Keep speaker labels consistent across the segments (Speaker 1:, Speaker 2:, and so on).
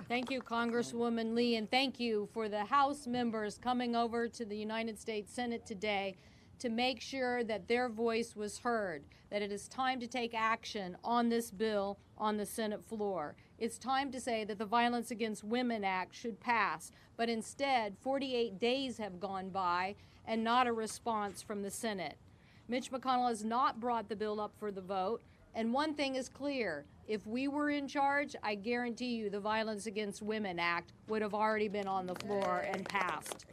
Speaker 1: Thank you, Congresswoman Lee, and thank you for the House members coming over to the United States Senate today to make sure that their voice was heard, that it is time to take action on this bill on the Senate floor. It's time to say that the Violence Against Women Act should pass, but instead 48 days have gone by and not a response from the Senate. Mitch McConnell has not brought the bill up for the vote, and one thing is clear. If we were in charge, I guarantee you the Violence Against Women Act would have already been on the floor and passed.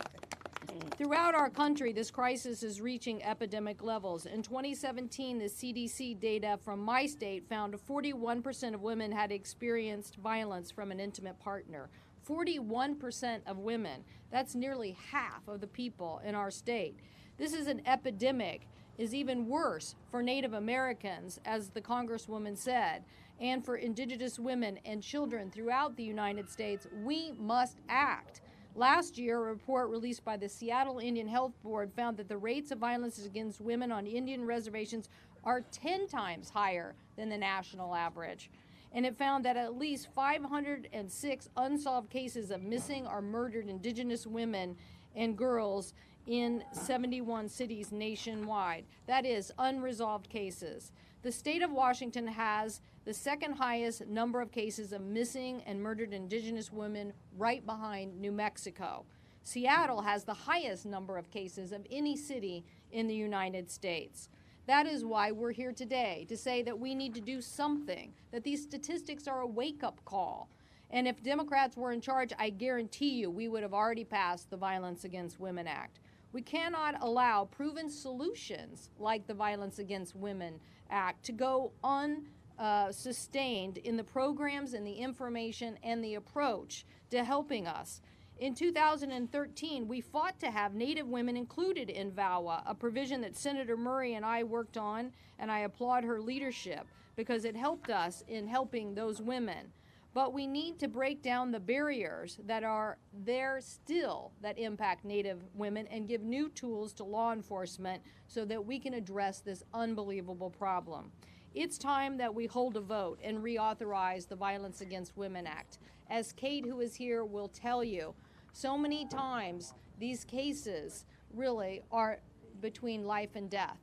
Speaker 1: Throughout our country, this crisis is reaching epidemic levels. In 2017, the CDC data from my state found 41% of women had experienced violence from an intimate partner. 41% of women. That's nearly half of the people in our state. This is an epidemic. Is even worse for Native Americans, as the Congresswoman said, and for indigenous women and children throughout the United States. We must act. Last year, a report released by the Seattle Indian Health Board found that the rates of violence against women on Indian reservations are 10 times higher than the national average. And it found that at least 506 unsolved cases of missing or murdered indigenous women and girls in 71 cities nationwide. That is, unresolved cases. The state of Washington has the second highest number of cases of missing and murdered indigenous women, right behind New Mexico. Seattle has the highest number of cases of any city in the United States. That is why we're here today, to say that we need to do something, that these statistics are a wake-up call. And if Democrats were in charge, I guarantee you we would have already passed the Violence Against Women Act. We cannot allow proven solutions like the Violence Against Women Act to go unsustained in the programs and the information and the approach to helping us. In 2013, we fought to have Native women included in VAWA, a provision that Senator Murray and I worked on, and I applaud her leadership because it helped us in helping those women. But we need to break down the barriers that are there still that impact Native women and give new tools to law enforcement so that we can address this unbelievable problem. It's time that we hold a vote and reauthorize the Violence Against Women Act. As Kate, who is here, will tell you, so many times these cases really are between life and death.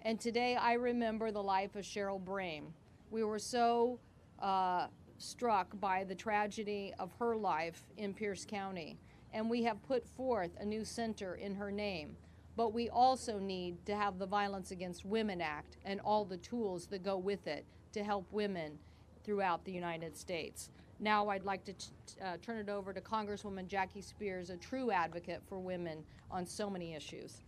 Speaker 1: And today I remember the life of Cheryl Brame. We were so struck by the tragedy of her life in Pierce County, and we have put forth a new center in her name. But we also need to have the Violence Against Women Act and all the tools that go with it to help women throughout the United States. Now I'd like to turn it over to Congresswoman Jackie Spears, a true advocate for women on so many issues.